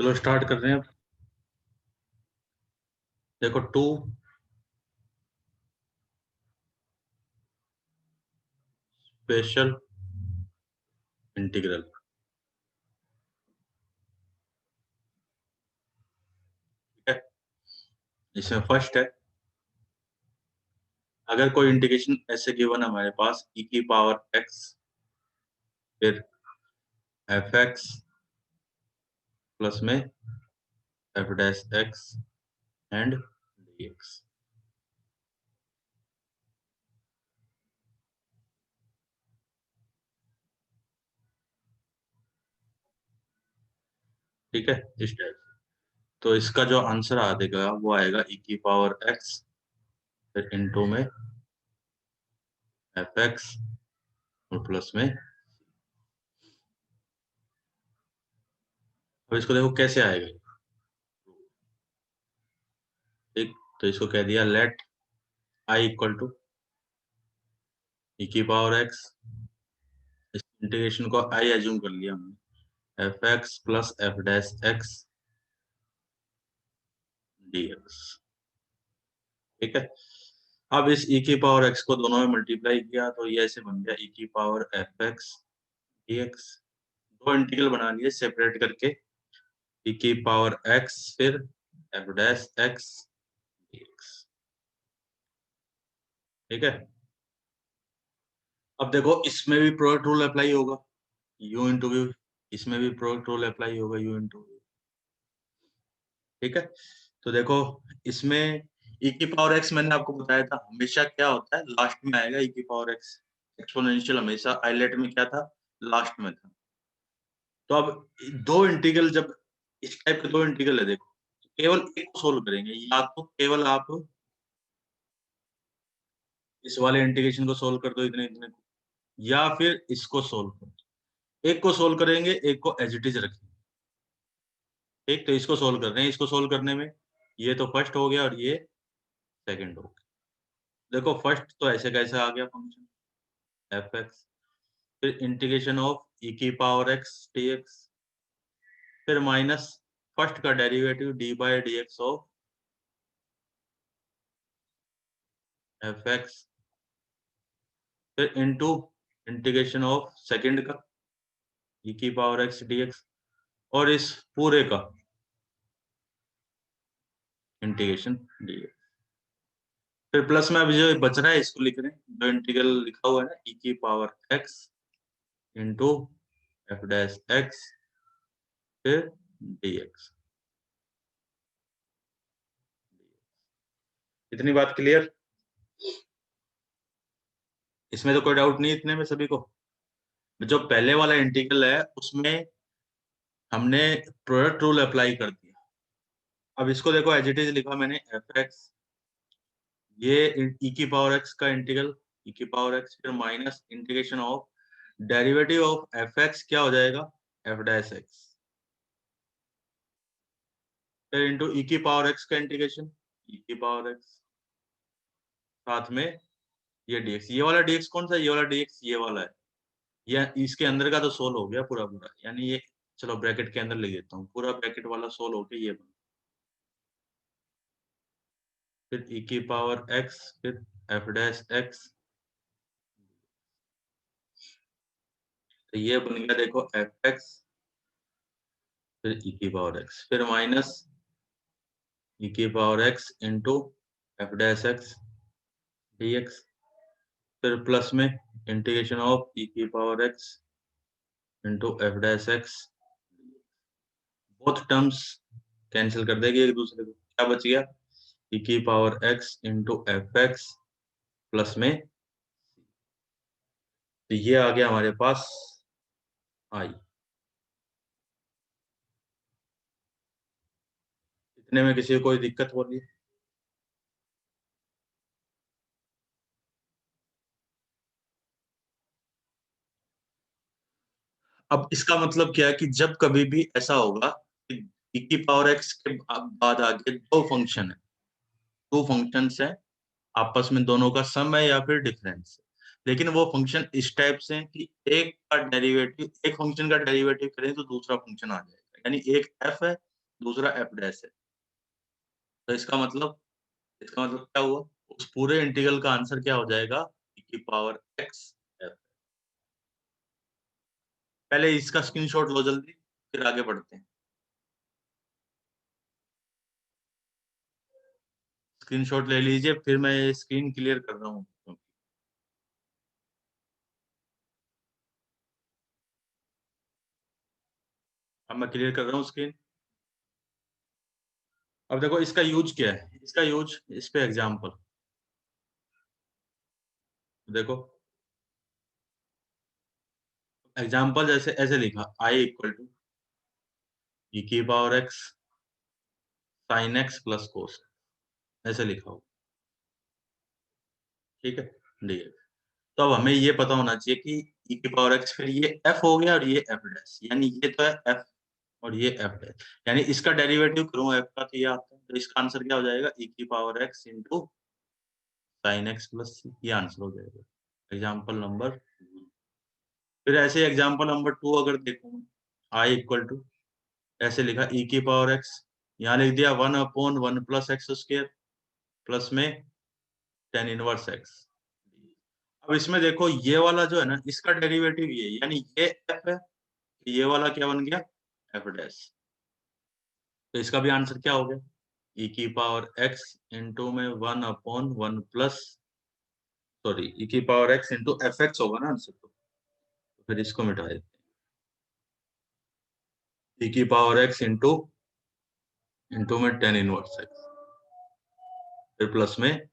चलो स्टार्ट कर रहे हैं। देखो 2 स्पेशल इंटीग्रल। ठीक है, इसमें फर्स्ट है, अगर कोई इंटीग्रेशन ऐसे गिवन है हमारे पास e की पावर x फिर fx प्लस में f dash x and dx। ठीक है, इस टाइप। तो इसका जो आंसर आ देगा वो आएगा e की पावर x फिर इनटू में fx और प्लस में। अब इसको देखो कैसे आएगा। ठीक, तो इसको कह दिया let i equal to e की पावर x, इस इंटीग्रेशन को i एज्यूम कर लिया हमने, fx plus f dash x dx। ठीक है, अब इस e की पावर x को दोनों में मल्टीप्लाई किया तो ये ऐसे बन गया e की पावर fx dx। दो इंटीग्रल बना लिए सेपरेट करके, e की पावर x फिर f डैश x dx। ठीक है, अब देखो इसमें भी प्रोडक्ट रूल अप्लाई होगा, u इंटू v, इसमें भी प्रोडक्ट रूल अप्लाई होगा u इंटू v। ठीक है, तो देखो इसमें e की पावर x मैंने आपको बताया था हमेशा क्या होता है, लास्ट में आएगा e की पावर x। एक्सपोनेंशियल हमेशा आइलेट में क्या था, लास्ट में था। तो अब दो इंटीग्रल, जब इस टाइप के दो इंटीग्रल है देखो, केवल एक को सोल्व करेंगे, या तो केवल आप इस वाले इंटीग्रेशन को सोल्व कर दो इतने इतने को, या फिर इसको सोल्व कर दो। एक को सोल्व करेंगे, एक को एज इट इज रखेंगे। ठीक, तो इसको सोल्व कर रहे हैं, इसको सोल्व करने में ये तो फर्स्ट हो गया और ये सेकंड हो गया। देखो फर्स्ट तो ऐसे कैसे आ गया फंक्शन एफ एक्स, फिर इंटीग्रेशन ऑफ ई की पावर एक्स डी एक्स, फिर माइनस फर्स्ट का derivative D by D x of F x, फिर इनटू इंटीग्रेशन ऑफ सेकंड का ई की पावर एक्स डी एक्स, और इस पूरे का इंटीग्रेशन डी एक्स। फिर प्लस में अभी जो बच रहा है इसको लिख रहे हैं, जो इंटीग्रल लिखा हुआ है ना ई की power x into F dash x फिर डी एक्स। इतनी बात क्लियर? इसमें तो कोई डाउट नहीं इतने में सभी को। जो पहले वाला इंटीग्रल है उसमें हमने प्रोडक्ट रूल अप्लाई कर दिया। अब इसको देखो एज इट इज लिखा मैंने एफ एक्स, ये ई की पावर एक्स का इंटीग्रल ई की पावर एक्स फिर minus integration of derivative of F x क्या हो जाएगा एफ डैश एक्स, फिर इंटू ई की पावर एक्स का इंटीग्रेशन ई की पावर एक्स साथ में ये dx। ये वाला dx कौन सा है? ये वाला dx ये वाला है, ये इसके अंदर का तो सोल्व हो गया पूरा पूरा, यानी ये चलो ब्रैकेट के अंदर ले देता हूँ, पूरा ब्रैकेट वाला सोल्व हो गया ये बना। फिर e की पावर x फिर f डैश x, तो ये बन गया देखो एफ एक्स फिर e की पावर x फिर माइनस e की power x into F dash x dx, फिर प्लस में इंटीग्रेशन ऑफ e की power x into F dash x. Both terms cancel कर देगी एक दूसरे को, क्या बच गया e की power x into F x plus में, तो ये आ गया हमारे पास i। इतने में किसी को कोई दिक्कत हो रही है? अब इसका मतलब क्या है कि जब कभी भी ऐसा होगा कि e की पावर x के बाद आगे दो फंक्शन है, दो फंक्शंस है, आपस में दोनों का सम है या फिर डिफरेंस है, लेकिन वो फंक्शन इस टाइप से है कि एक का डेरिवेटिव, एक फंक्शन का डेरिवेटिव करें तो दूसरा फंक्शन आ जाएगा, यानी एक f है दूसरा एफ डैश है। तो इसका मतलब क्या हुआ, उस पूरे इंटीग्रल का आंसर क्या हो जाएगा, e की पावर x f। पहले इसका स्क्रीनशॉट लो जल्दी, फिर आगे बढ़ते हैं। स्क्रीनशॉट ले लीजिए, फिर मैं स्क्रीन क्लियर कर रहा हूँ। अब मैं क्लियर कर रहा हूँ स्क्रीन। अब देखो इसका यूज क्या है, इसका यूज इस पे एग्जाम्पल देखो। एग्जाम्पल जैसे ऐसे लिखा, i इक्वल टू e की power x sine x plus cos, ऐसे लिखा हो, ठीक है, dx। तो अब हमें ये पता होना चाहिए कि e की पावर x, फिर ये f हो गया और ये f डैश, यानी ये तो है f और ये f डैश, यानी इसका डेरिवेटिव करूं f का तो ये आता है, तो इसका आंसर क्या हो जाएगा, e की power x into sine x plus c, ये आंसर हो जाएगा एग्जाम्पल नंबर। फिर ऐसे एग्जाम्पल नंबर 2 अगर देखूं, i इक्वल टू ऐसे लिखा e की पावर x, यहाँ लिख दिया 1/1 प्लस एक्स स्क्र प्लस में टेन इनवर्स x। अब इसमें देखो ये वाला जो है ना, इसका डेरिवेटिव ये, यानी ये f है, ये वाला क्या बन गया, f डैश। तो इसका भी आंसर क्या हो गया, e की पावर x इंटू में 1/1 प्लस, सॉरी e की power x into F x होगा ना आंसर, तो फिर इसको मिटा देते हैं, e की पावर x इंटू इंटू में टेन इनवर्स x, फिर प्लस में।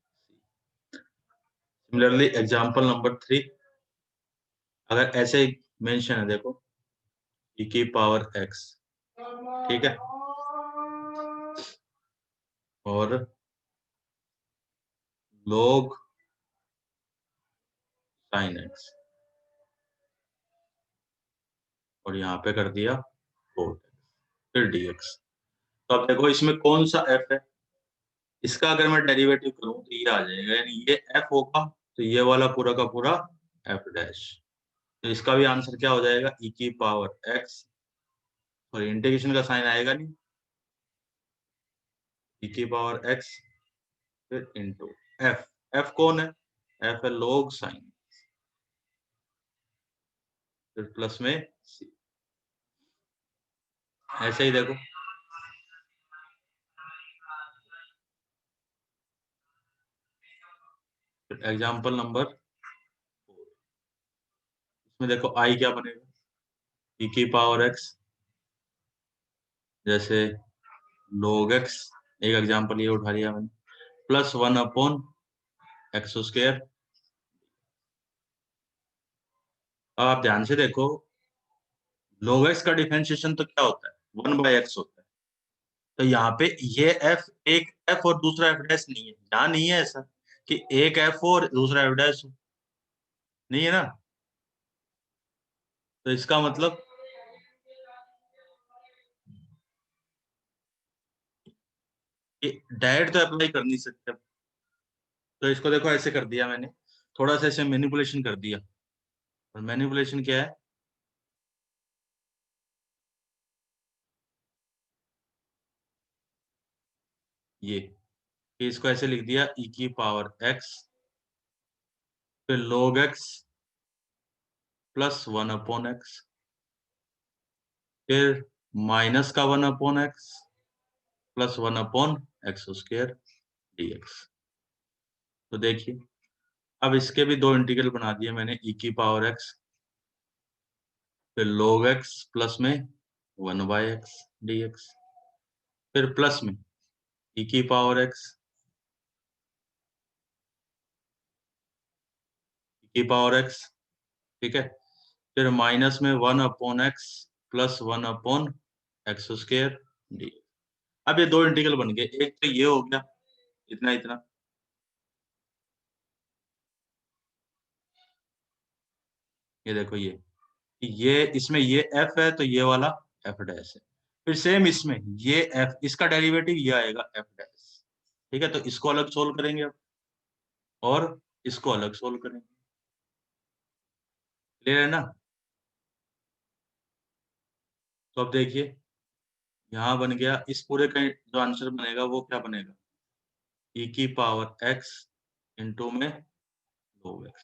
सिमिलरली एग्जाम्पल नंबर 3, अगर ऐसे मेंशन है देखो, e की पावर x, ठीक है, और log साइन x, और यहाँ पे कर दिया 4 फिर dx। तो अब देखो इसमें कौन सा f है, इसका अगर मैं डेरिवेटिव करूं तो ये आ जाएगा, यानी ये f होगा, तो ये वाला पूरा का पूरा f डैश। तो इसका भी आंसर क्या हो जाएगा, e की पावर x, और इंटीग्रेशन का साइन आएगा नहीं, e की पावर x फिर इंटू f। f कौन है, f है log साइन, फिर प्लस में c। ऐसे ही देखो, एग्जाम्पल नंबर 4, इसमें देखो i क्या बनेगा, e की पावर x, जैसे log x, एक एग्जाम्पल ये उठा लिया मैंने, प्लस 1/x²। आप ध्यान से देखो, log x का डिफरेंशिएशन तो क्या होता है, 1/x होता है। तो यहाँ पे ये f, एक f और दूसरा f डैश नहीं है, यहाँ नहीं है ऐसा कि एक f हो और दूसरा f डैश हो, नहीं है ना। तो इसका मतलब कि डायरेक्ट तो अप्लाई कर नहीं सकते। तो इसको देखो ऐसे कर दिया मैंने, थोड़ा सा ऐसे मैनिपुलेशन कर दिया, और मैनिपुलेशन क्या है, ये कि इसको ऐसे लिख दिया, e की पावर x फिर log x प्लस 1/x, फिर माइनस का 1/x प्लस 1/x² dx। तो देखिए, अब इसके भी दो इंटीग्रल बना दिए मैंने, e की पावर x फिर log x प्लस में 1/x dx, फिर प्लस में e की पावर x, e की पावर x, ठीक है, फिर माइनस में 1/x प्लस 1/x² dx। अब ये दो इंटीग्रल बन गए, एक तो ये हो गया इतना इतना, ये देखो ये इसमें ये f है तो ये वाला f डैश है, फिर सेम इसमें ये f, इसका डेरिवेटिव ये आएगा f डैश, ठीक है। तो इसको अलग सोल्व करेंगे अब, और इसको अलग सोल्व करेंगे, क्लियर है ना। तो अब देखिए, यहाँ बन गया, इस पूरे का जो आंसर बनेगा वो क्या बनेगा, e की पावर x इंटू में log x,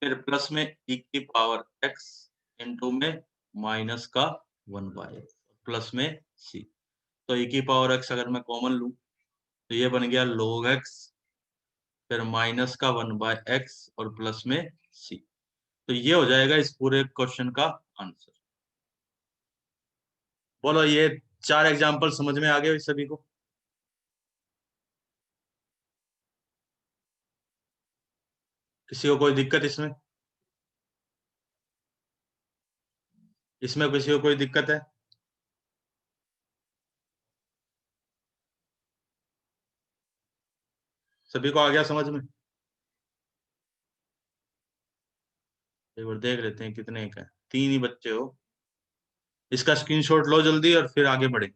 फिर प्लस में e की पावर x इंटू में माइनस का 1/x प्लस में c। तो e की पावर x अगर मैं कॉमन लूं तो ये बन गया log x, फिर माइनस का 1/x और प्लस में c। तो ये हो जाएगा इस पूरे क्वेश्चन का आंसर। बोलो, ये 4 एग्जाम्पल समझ में आ गए सभी को? किसी को कोई दिक्कत इसमें? इसमें किसी को कोई दिक्कत है? सभी को आ गया समझ में? एक बार देख लेते हैं कितने का है। 3 ही बच्चे हो। इसका स्क्रीनशॉट लो जल्दी और फिर आगे बढ़े।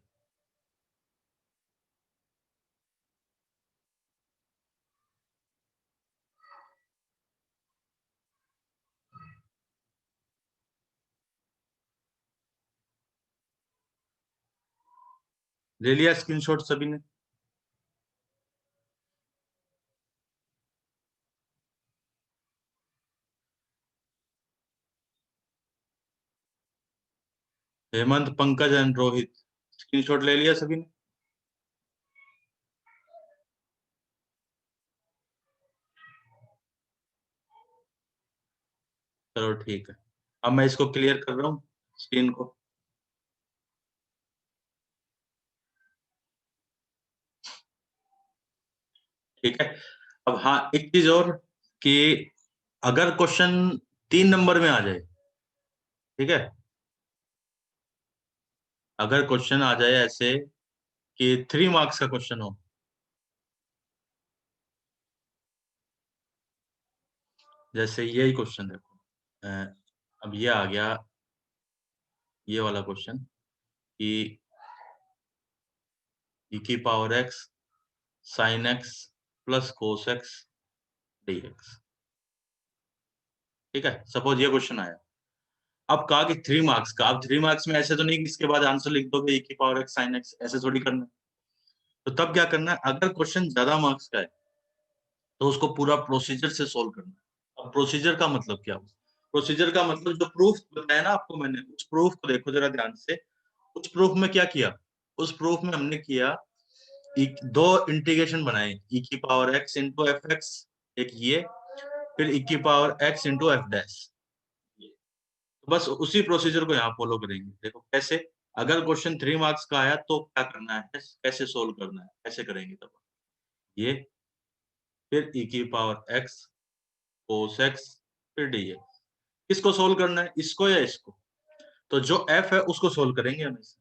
ले लिया स्क्रीनशॉट सभी ने? हेमंत, पंकज एंड रोहित, स्क्रीनशॉट ले लिया सभी ने? चलो ठीक है। अब मैं इसको क्लियर कर रहा हूँ स्क्रीन को। ठीक है। अब हाँ, एक चीज और, कि अगर क्वेश्चन 3 नंबर में आ जाए, ठीक है, अगर क्वेश्चन आ जाए ऐसे कि 3 मार्क्स का क्वेश्चन हो, जैसे यही क्वेश्चन देखो, अब ये आ गया, ये वाला क्वेश्चन कि e की power x sine x plus cos x dx। ठीक है, सपोज ये क्वेश्चन आया। अब कहा कि 3 मार्क्स का, अब 3 मार्क्स में ऐसे तो नहीं कि इसके बाद आंसर लिख दोगे e की पावर x साइन x, ऐसे थोड़ी करना है। तो तब क्या करना है, अगर क्वेश्चन ज्यादा मार्क्स का है तो उसको पूरा प्रोसीजर से सोल्व करना है। अब प्रोसीजर का मतलब क्या हुआ? प्रोसीजर का मतलब जो प्रूफ बताया ना आपको मैंने, उस प्रूफ को देखो जरा ध्यान से। उस प्रूफ में क्या किया, उस प्रूफ में हमने किया, दो इंटीग्रेशन बनाए, e की power x into F x, एक ये, फिर e की power x into F dash. बस उसी प्रोसीजर को यहाँ फॉलो करेंगे। देखो कैसे, अगर क्वेश्चन 3 मार्क्स का आया तो क्या करना है, कैसे सोल्व करना है, कैसे करेंगे तब ये, फिर e की पावर x कोस x फिर dx। किसको सोल्व करना है, इसको या इसको? तो जो f है उसको सोल्व करेंगे हमेशा,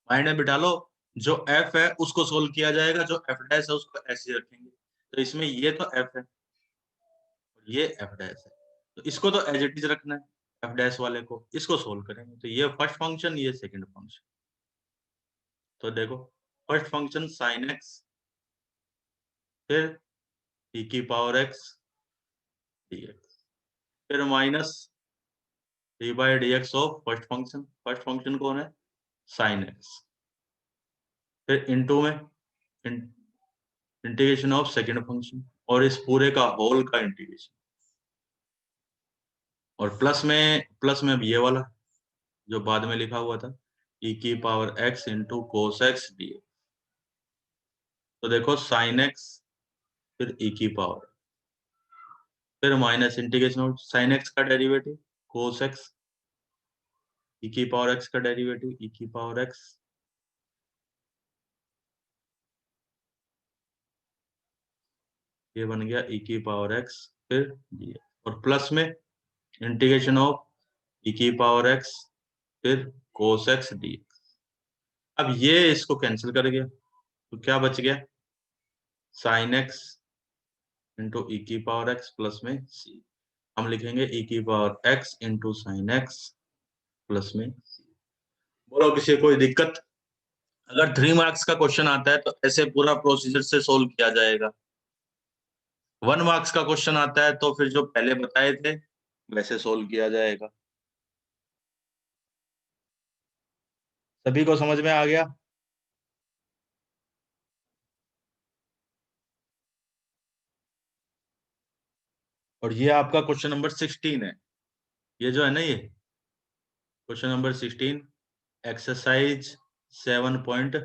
माइंड में बिठा लो। जो f है उसको सोल्व किया जाएगा, जो f डैश है उसको ऐसे ही रखेंगे। तो इसमें ये तो f है, ये f डैश है, तो इसको तो एज इट इज रखना है, f डैश वाले को, इसको सोल्व करेंगे। तो ये फर्स्ट फंक्शन, ये सेकंड फंक्शन। तो देखो, फर्स्ट फंक्शन साइन x, फिर e की पावर x dx, फिर minus D by D x of first function, first function कौन है, साइन x, फिर इनटू में इंटीग्रेशन ऑफ सेकंड फंक्शन, और इस पूरे का होल का इंटीग्रेशन, और प्लस में अब ये वाला जो बाद में लिखा हुआ था, e की power x into cos x D. तो देखो साइन x, फिर e की पावर, फिर minus integration of sine x का डेरिवेटिव, कोस x, e की पावर x का डेरिवेटिव, e की पावर x, ये बन गया e की पावर x, फिर dx, और प्लस में इंटीग्रेशन ऑफ e की पावर x, फिर कोस x dx। अब ये इसको कैंसिल कर गया, तो क्या बच गया, साइन x इंटू ई की पावर x प्लस में c। हम लिखेंगे e की power x into sine x plus में c। बोलो, किसी को कोई दिक्कत? अगर 3 मार्क्स का क्वेश्चन आता है तो ऐसे पूरा प्रोसीजर से सोल्व किया जाएगा। 1 मार्क्स का क्वेश्चन आता है तो फिर जो पहले बताए थे वैसे सोल्व किया जाएगा। सभी को समझ में आ गया? और ये आपका क्वेश्चन नंबर 16 है। ये जो है ना, ये क्वेश्चन नंबर 16, एक्सरसाइज 7 पॉइंट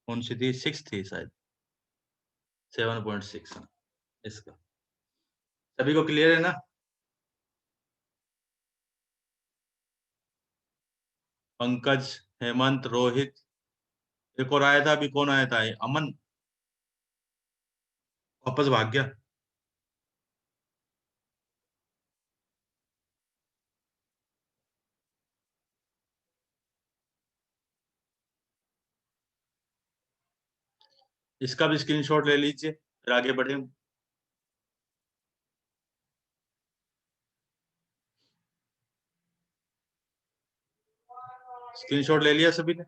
कौन सी थी, 6 थी शायद, 7.6 इसका। सभी को क्लियर है ना? पंकज, हेमंत, रोहित, एक और आया था, अभी कौन आया था, अमन वापस भाग गया। इसका भी स्क्रीनशॉट ले लीजिए, फिर आगे बढ़े हम। स्क्रीनशॉट ले लिया सभी ने?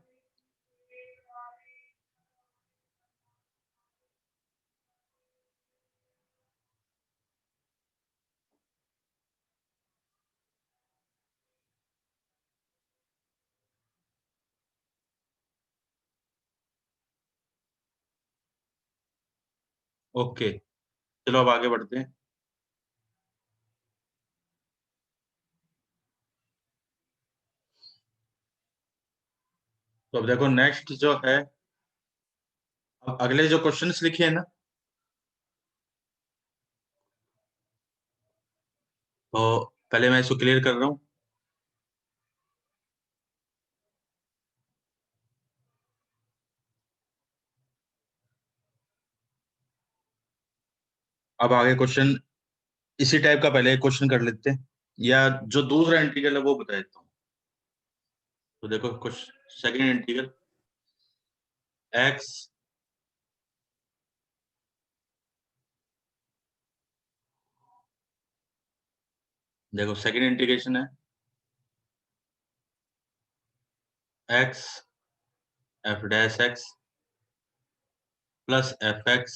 ओके, चलो अब आगे बढ़ते हैं। तो अब देखो नेक्स्ट जो है, अब अगले जो क्वेश्चंस लिखे हैं ना, तो पहले मैं इसको क्लियर कर रहा हूँ। अब आगे क्वेश्चन इसी टाइप का पहले एक क्वेश्चन कर लेते हैं, या जो दूसरा इंटीग्रल है वो बता देता हूँ। तो देखो कुछ सेकंड इंटीग्रल एक्स, देखो सेकंड इंटीग्रेशन है x f dash x plus F x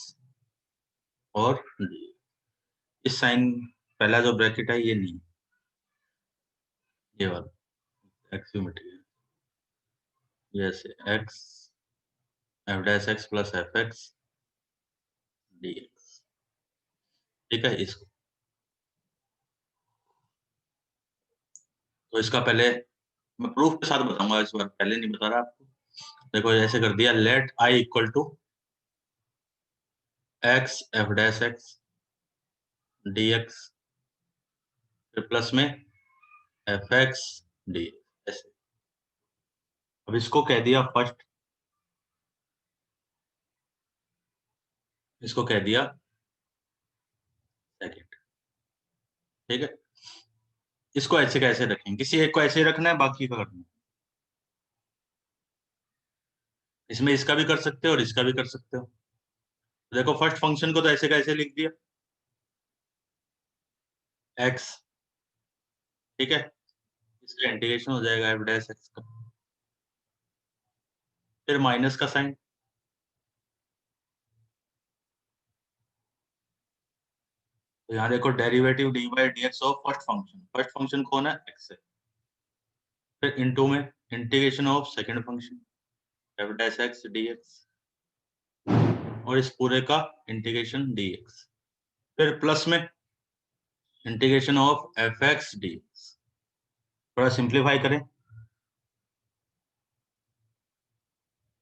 और डी। इस साइन, पहला जो ब्रैकेट है ये नहीं, ये वाला एक्सियोमेट्रिक है, जैसे x f dash x plus F x d x. ठीक है, इसको तो इसका पहले मैं प्रूफ के साथ बताऊंगा, इस बार पहले नहीं बता रहा आपको। देखो ऐसे कर दिया, let I equal to x f dash x d x, फिर प्लस में एफ एक्स डी, ऐसे। अब इसको कह दिया फर्स्ट, इसको कह दिया सेकंड। ठीक है, इसको ऐसे कैसे रखें, किसी एक को ऐसे रखना है, बाकी का करना है। इसमें इसका भी कर सकते हो और इसका भी कर सकते हो। तो देखो फर्स्ट फंक्शन को तो ऐसे कैसे लिख दिया, एक्स, ठीक है, इसका इंटीग्रेशन हो जाएगा एफ डैश एक्स का, फिर माइनस का साइन, तो यहाँ देखो derivative D by D x of first function कौन है, एक्स है। फिर इनटू में integration of second function F dash x d x, और इस पूरे का इंटीग्रेशन डी एक्स, फिर प्लस में integration of F x d x. थोड़ा सिंप्लीफाई करें,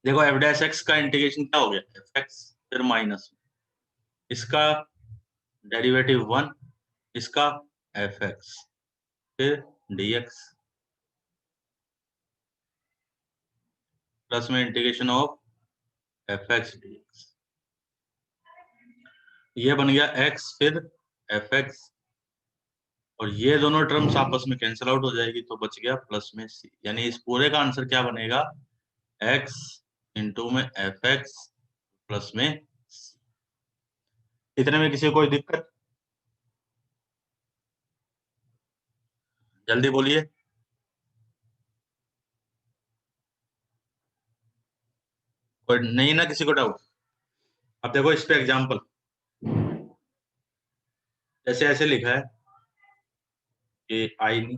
देखो एफ डैश एक्स का इंटीग्रेशन क्या हो गया, एफ एक्स, फिर माइनस इसका डेरिवेटिव 1, इसका एफ एक्स, फिर डी एक्स, प्लस में integration of F x d x. ये बन गया एक्स, फिर एफ एक्स, और ये दोनों टर्म्स आपस में कैंसिल आउट हो जाएगी, तो बच गया प्लस में सी। यानी इस पूरे का आंसर क्या बनेगा, एक्स इंटू में एफ एक्स प्लस में C। इतने में किसी को कोई दिक्कत, जल्दी बोलिए, कोई नहीं ना, किसी को डाउट? अब देखो इस पे एग्जांपल, जैसे ऐसे लिखा है कि आई नहीं,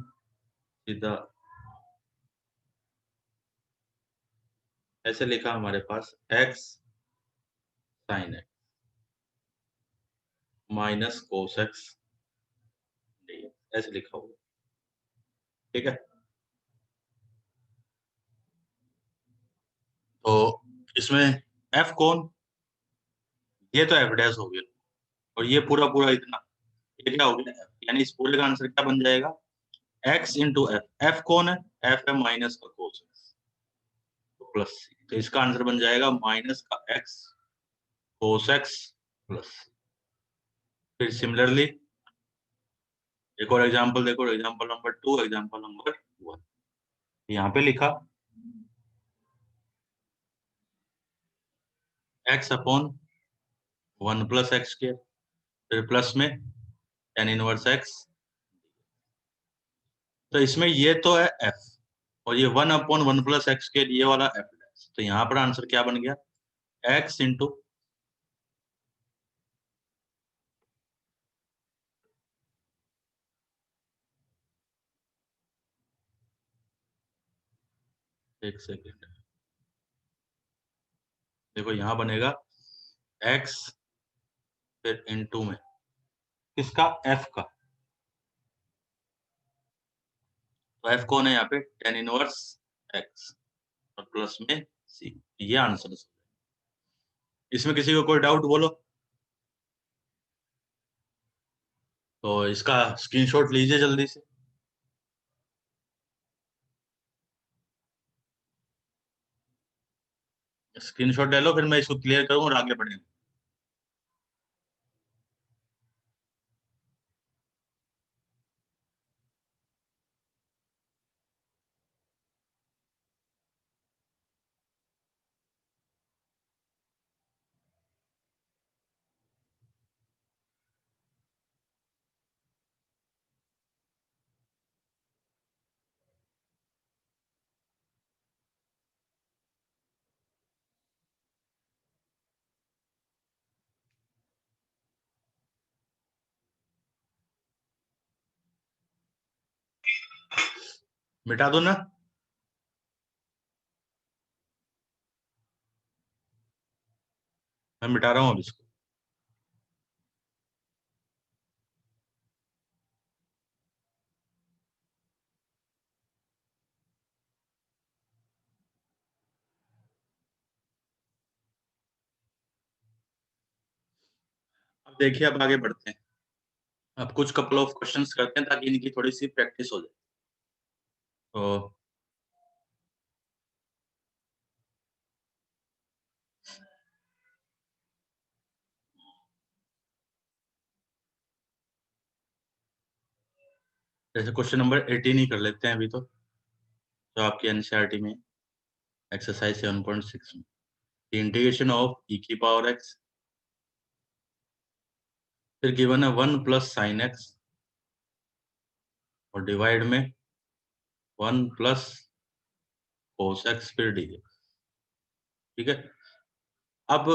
सीधा ऐसे लिखा हमारे पास x sin x minus cos x, ऐसे लिखा होगा, ठीक है। तो इसमें f कौन, ये तो f डैश हो गया, और ये पूरा पूरा इतना, ये क्या हो गया, यानी इस पूरे का आंसर क्या बन जाएगा, x इंटू एफ। एफ कौन है, एफ है माइनस का कोस एक्स प्लस सी, तो इसका आंसर बन जाएगा माइनस का x कोस एक्स प्लस। फिर सिमिलरली एक और एग्जांपल देखो, एग्जांपल नंबर 2, एग्जांपल नंबर 1, यहाँ पे लिखा x upon 1 plus x square, फिर प्लस में tan इनवर्स x, तो इसमें ये तो है f, और ये 1 अपॉन 1 प्लस एक्स स्क्वायर, ये वाला f डैश, तो यहाँ पर आंसर क्या बन गया, x इंटू, एक सेकेंड देखो, यहाँ बनेगा x, फिर इंटू में किसका, f का, तो f कौन है यहाँ पे, tan इनवर्स x, और प्लस में c, ये आंसर है। इसमें किसी को कोई डाउट बोलो, तो इसका स्क्रीनशॉट लीजिए जल्दी से। स्क्रीनशॉट ले लो, फिर मैं इसको क्लियर करूँ और आगे बढ़ेंगे। मिटा दो ना, मैं मिटा रहा हूँ अब इसको। अब देखिए, अब आगे बढ़ते हैं, अब कुछ कपल ऑफ क्वेश्चंस करते हैं ताकि इनकी थोड़ी सी प्रैक्टिस हो जाए। तो जैसे क्वेश्चन नंबर 18 ही कर लेते हैं अभी, तो आपकी एनसीईआरटी में एक्सरसाइज 7.6 में इंटीग्रेशन ऑफ ई की पावर एक्स, फिर गिवन है 1 प्लस साइन एक्स, और डिवाइड में 1 प्लस कोस एक्स फिर डी एक्स, ठीक है। अब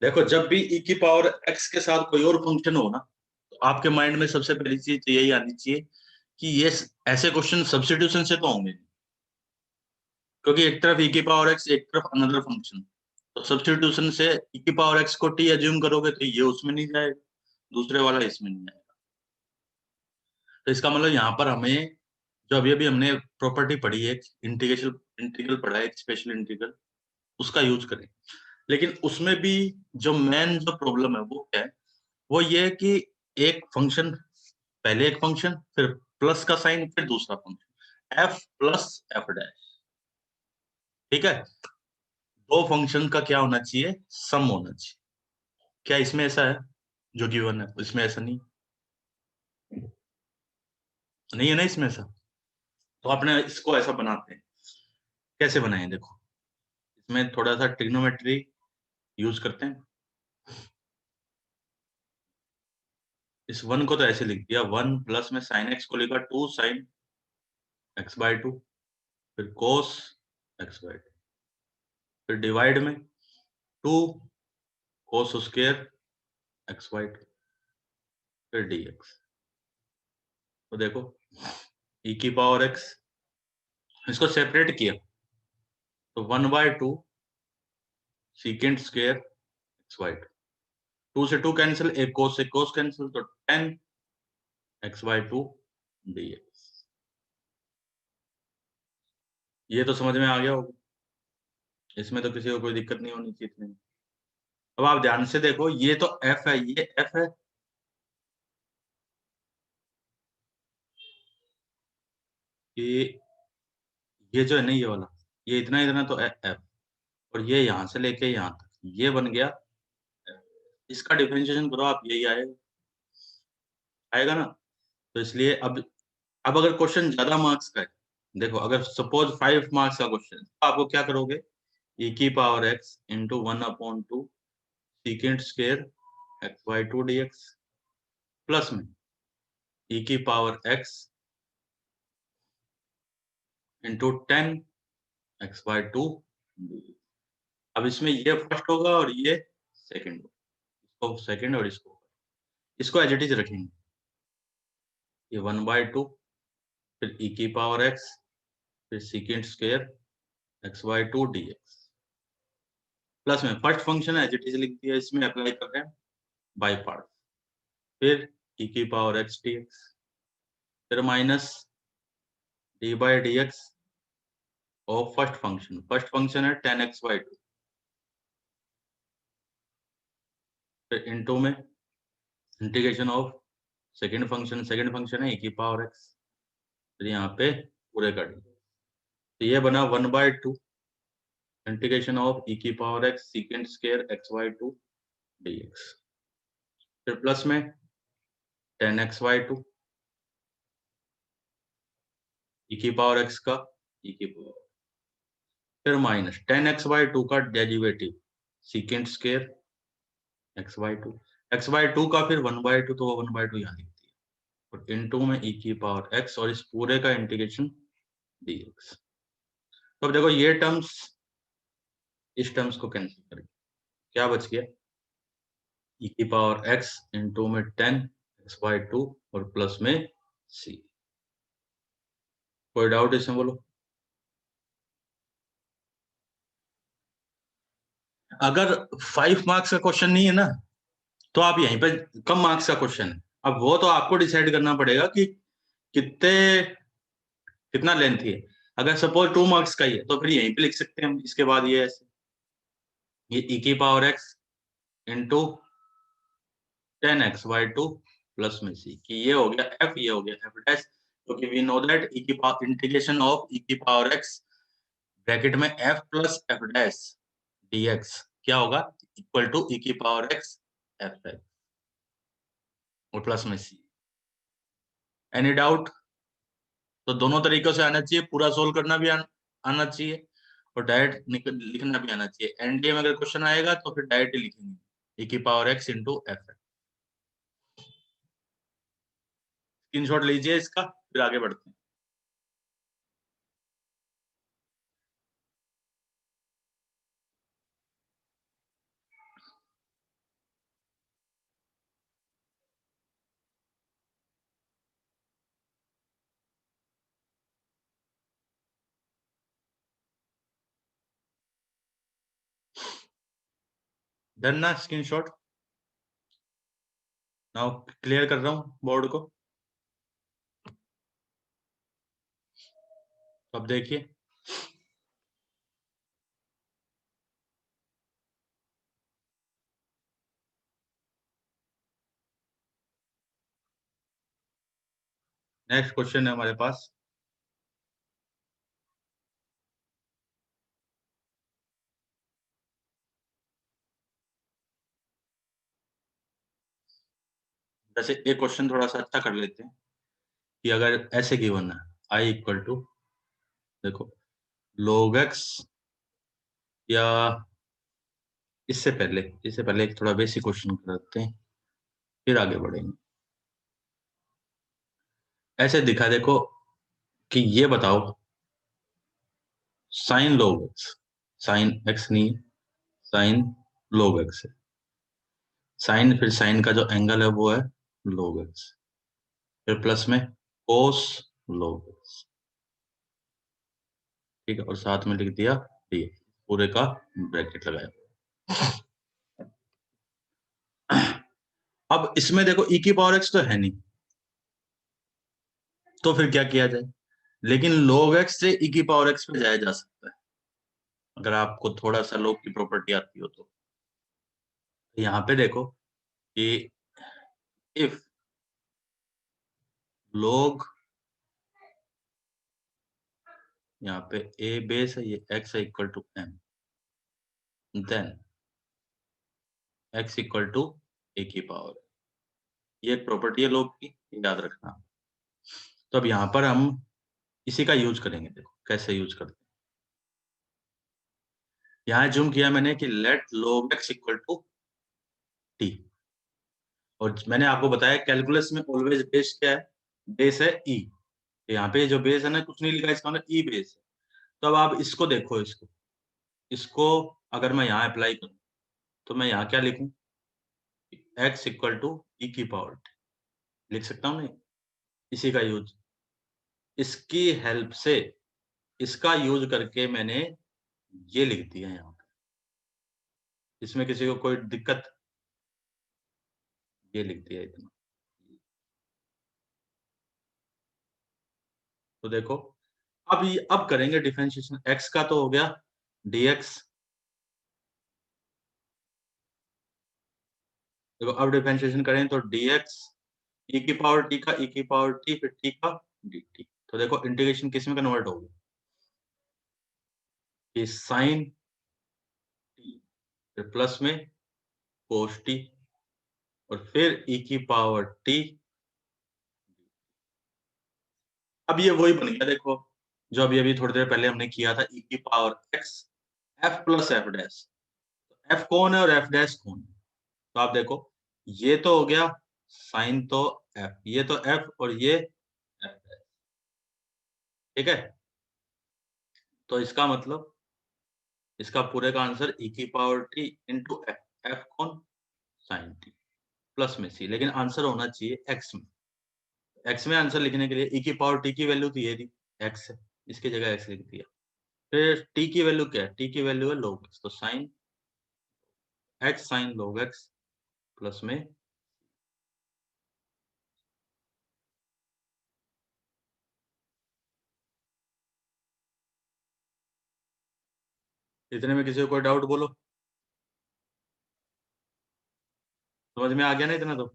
देखो, जब भी ई की पावर एक्स के साथ कोई और फंक्शन हो ना, तो आपके माइंड में सबसे पहली चीज तो यही आनी चाहिए कि ये ऐसे क्वेश्चन सब्स्टिट्यूशन से तो होंगे नहीं, क्योंकि एक तरफ ई की पावर एक्स, एक तरफ अनदर फंक्शन, तो सब्स्टिट्यूशन से ई की पावर एक्स को टी एज्यूम करोगे तो ये उसमें नहीं जाएगा, दूसरे वाला इसमें नहीं जाएगा। तो इसका मतलब यहाँ पर हमें, जो अभी अभी हमने प्रॉपर्टी पढ़ी है, इंटीग्रेशन इंटीग्रल पढ़ा है, स्पेशल इंटीग्रल, उसका यूज करें। लेकिन उसमें भी जो मेन जो प्रॉब्लम है वो क्या है, वो ये है कि एक फंक्शन, पहले एक फंक्शन, फिर प्लस का साइन, फिर दूसरा function, F plus F dash, ठीक है। दो फंक्शन का क्या होना चाहिए, सम होना चाहिए। क्या इसमें ऐसा है, जो गिवन है इसमें ऐसा नहीं, नहीं है ना इसमें ऐसा, तो आपने इसको ऐसा बनाते हैं, कैसे बनाए देखो, इसमें थोड़ा सा ट्रिग्नोमेट्री यूज करते हैं। इस वन को तो ऐसे लिख दिया, 1 प्लस में साइन एक्स को लिखा 2 साइन एक्स बाय 2, फिर कोस एक्स बाय 2, फिर डिवाइड में 2 कोस स्क्वायर एक्स बाय 2, फिर डी एक्स। तो देखो, ई की पावर एक्स, इसको सेपरेट किया, तो 1/2 secant square x y two से 2 कैंसिल, एक कोस से कोस कैंसिल, तो 10 x/2 dx। ये तो समझ में आ गया होगा, इसमें तो किसी को कोई दिक्कत नहीं होनी चाहिए। अब आप ध्यान से देखो, ये तो f है, ये f है, ये जो है ना, ये वाला, ये इतना इतना तो f, और ये यहां से लेके यहां तक ये बन गया f। इसका डिफरेंशिएशन करो आप, यही आएगा, आएगा ना। तो इसलिए अब अगर क्वेश्चन ज्यादा मार्क्स का है, देखो अगर सपोज 5 मार्क्स का क्वेश्चन, तो आपको क्या करोगे, e की power x into 1/2 secant square x/2 dx plus में e की power x into 10 x/2 dx। अब इसमें ये फर्स्ट होगा और ये सेकंड होगा, इसको सेकंड और इसको एज इट इज रखेंगे, ये 1/2 फिर e की पावर x फिर secant square x/2 dx plus में first function as it is लिख दिया, इसमें अप्लाई कर रहे हैं बाय पार्ट, फिर e की पावर x dx, फिर minus d/dx of first function है 10x/2, फिर इनटू में इंटीग्रेशन ऑफ सेकंड फंक्शन है e की पावर x, फिर यहाँ पे पूरे का डी, तो ये बना 1/2 इंटीग्रेशन ऑफ e की power x secant square x/2 dx, फिर प्लस में 10x/2 e की पावर x का e की पावर, फिर माइनस 10x/2 का डेरिवेटिव सीकेंट स्क्वायर x/2 का फिर 1/2, तो 1/2 यहाँ लिखती है, और इनटू में e की पावर x और इस पूरे का इंटीग्रेशन dx। तो अब देखो ये टर्म्स इस टर्म्स को कैंसिल करेंगे, क्या बच गया, e की पावर x इंटू में 10x/2 और प्लस में c। कोई डाउट इसमें बोलो। अगर 5 मार्क्स का क्वेश्चन नहीं है ना, तो आप यहीं पे कम मार्क्स का क्वेश्चन है, अब वो तो आपको डिसाइड करना पड़ेगा कि कितने कितना लेंथ है। अगर सपोज 2 मार्क्स का ही है तो फिर यहीं पे लिख सकते हैं हम, इसके बाद ये ऐसे, ये e की power x into 10x/2 plus में c, कि ये हो गया f, ये हो गया f डैश, क्योंकि वी नो दैट e की पावर इंटीग्रेशन ऑफ e की पावर x ब्रैकेट में f plus f dash dx क्या होगा, इक्वल टू e की पावर x f है और प्लस में c। Any doubt? तो दोनों तरीकों से आना चाहिए, पूरा सोल्व करना भी आना चाहिए और डायरेक्ट लिखना भी आना चाहिए। एनडीए में अगर क्वेश्चन आएगा तो फिर डायरेक्ट ही लिखेंगे e की power x into F. Screenshot लीजिए इसका, फिर आगे बढ़ते हैं। डन ना स्क्रीनशॉट? नाउ क्लियर कर रहा हूँ बोर्ड को, अब देखिए नेक्स्ट क्वेश्चन है हमारे पास। जैसे एक क्वेश्चन थोड़ा सा अच्छा कर लेते हैं, कि अगर ऐसे गिवन है आई इक्वल टू, देखो log x, या इससे पहले एक थोड़ा बेसिक क्वेश्चन करते हैं, फिर आगे बढ़ेंगे। ऐसे दिखा देखो कि ये बताओ sine log x, sine x नहीं, साइन log x है, साइन फिर साइन का जो एंगल है वो है log x, फिर प्लस में cos log x, ठीक है, और साथ में लिख दिया ठीक है, पूरे का ब्रैकेट लगाया। अब इसमें देखो e की पावर x तो है नहीं, तो फिर क्या किया जाए, लेकिन log x से e की पावर x पे जाया जा सकता है, अगर आपको थोड़ा सा log की प्रॉपर्टी आती हो तो। यहाँ पे देखो कि इफ log, यहाँ पे a बेस है, ये x है equal to m, then x equal to a की पावर, ये एक प्रॉपर्टी है log की, याद रखना। तो अब यहाँ पर हम इसी का यूज करेंगे, देखो कैसे यूज करते हैं। यहाँ जूम किया मैंने कि let log x equal to t, और मैंने आपको बताया कैलकुलस में ऑलवेज बेस क्या है, बेस है e। यहाँ पे जो बेस है ना, कुछ नहीं लिखा इसका मतलब e बेस है। तो अब आप इसको देखो, इसको इसको अगर मैं यहाँ अप्लाई करूँ तो मैं यहाँ क्या लिखूं, x इक्वल टू e की पावर t लिख सकता हूँ नहीं, इसी का यूज, इसकी हेल्प से, इसका यूज करके मैंने ये लिख दिया यहाँ पे। इसमें किसी को कोई दिक्कत, ये लिख दिया इतना। तो देखो अब करेंगे डिफरेंशिएशन, x का तो हो गया dx, देखो अब डिफरेंशिएशन करें तो dx e की पावर t का e की पावर t फिर t का dt। तो देखो इंटीग्रेशन किस में कन्वर्ट हो गया, कि साइन t फिर प्लस में cos t और फिर e की पावर t। अब ये वही बन गया, देखो जो अभी अभी थोड़ी देर पहले हमने किया था, e की power x f plus F dash. f कौन है और f डैश कौन है, तो आप देखो ये तो हो गया साइन, तो f, ये तो f और ये f डैश, ठीक है। तो इसका मतलब इसका पूरे का आंसर e की power t into f, f कौन, साइन t प्लस में c, लेकिन आंसर होना चाहिए x में। x में आंसर लिखने के लिए e की पावर t की वैल्यू तो ये थी x है, इसकी जगह x लिख दिया। फिर t की वैल्यू क्या है, t की वैल्यू है log x, तो sine x sine log x plus में, इतने में किसी को कोई डाउट बोलो, समझ में आ गया ना इतना तो।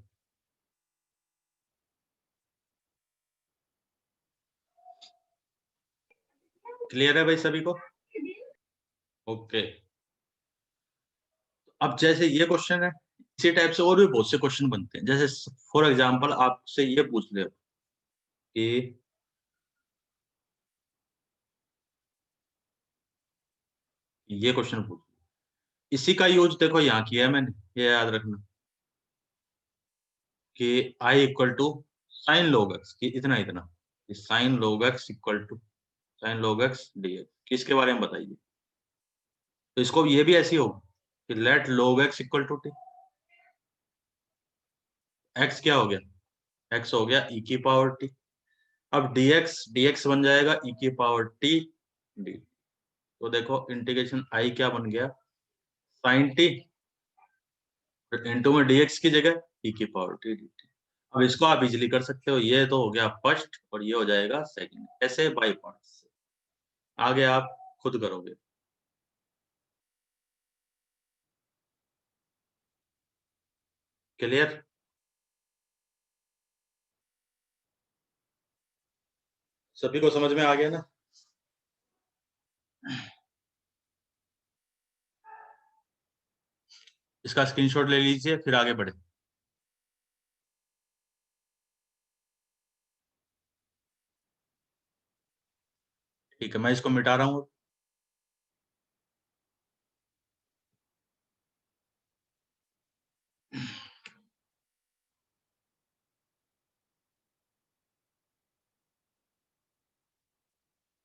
क्लियर है भाई सभी को, ओके। अब जैसे ये क्वेश्चन है, इसी टाइप से और भी बहुत से क्वेश्चन बनते हैं, जैसे फॉर एग्जांपल आपसे ये पूछ ले कि ये क्वेश्चन पूछ, इसी का यूज देखो यहाँ किया है मैंने, ये याद रखना कि i इक्वल टू साइन लोग एक्स, कि इतना इतना, साइन लोग एक्स इक्वल टू साइन लोग एक्स डी एक्स, किसके बारे में बताइए। तो इसको ये भी ऐसी होगा कि let log x equal to t, x क्या हो गया, एक्स हो गया e की पावर टी, अब dx बन जाएगा e की पावर टी डी। तो देखो इंटीग्रेशन i क्या बन गया, साइन टी, इंटू में dx की जगह e की पावर टी dt। अब इसको आप इजीली कर सकते हो, ये तो हो गया फर्स्ट और ये हो जाएगा सेकंड, ऐसे बाई पार्ट्स, आगे आप खुद करोगे। क्लियर, सभी को समझ में आ गया ना। इसका स्क्रीनशॉट ले लीजिए, फिर आगे बढ़े। ठीक है, मैं इसको मिटा रहा हूँ।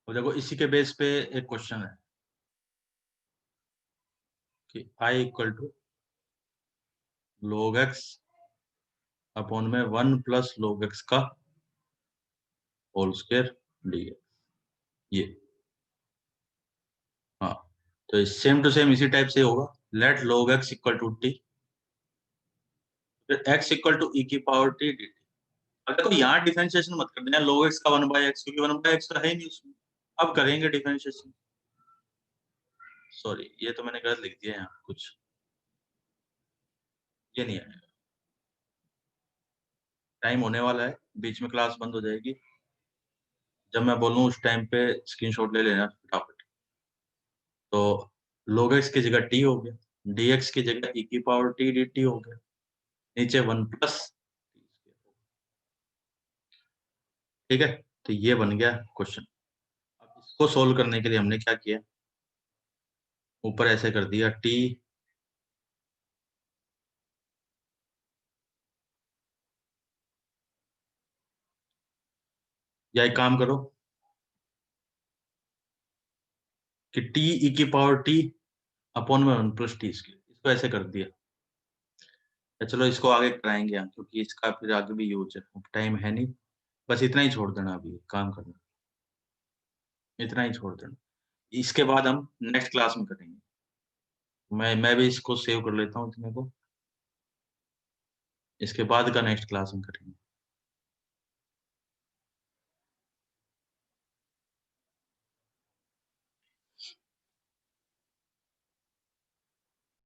तो देखो इसी के बेस पे एक क्वेश्चन है कि i equal to log x upon में 1 प्लस log x का होल स्क्वायर डी, ये, हाँ, तो सेम टू सेम इसी टाइप से होगा, let log x equal to t, फिर x इक्वल टू e की पावर टी dt। अब देखो यहाँ डिफरेंशिएशन मत कर देना log x का 1/x, क्योंकि 1/x तो है ही नहीं उसमें। अब करेंगे डिफरेंशिएशन, सॉरी ये तो मैंने गलत लिख दिया यहाँ कुछ, ये नहीं आएगा। टाइम होने वाला है, बीच में क्लास बंद हो जाएगी, जब मैं बोलूँ उस टाइम पे स्क्रीनशॉट ले लेना फटाफट। तो log x की जगह t हो गया, dx की जगह e की पावर t dt हो गया, नीचे 1 प्लस, ठीक है। तो ये बन गया क्वेश्चन। अब इसको सोल्व करने के लिए हमने क्या किया, ऊपर ऐसे कर दिया t, या एक काम करो कि t e की पावर t अपॉन में 1 प्लस टी, इसको ऐसे कर दिया। या चलो इसको आगे कराएंगे हम, क्योंकि इसका फिर आगे भी यूज है, टाइम है नहीं, बस इतना ही छोड़ देना, अभी काम करना, इतना ही छोड़ देना। इसके बाद हम नेक्स्ट क्लास में करेंगे। मैं भी इसको सेव कर लेता हूँ इतने को, इसके बाद का नेक्स्ट क्लास में करेंगे।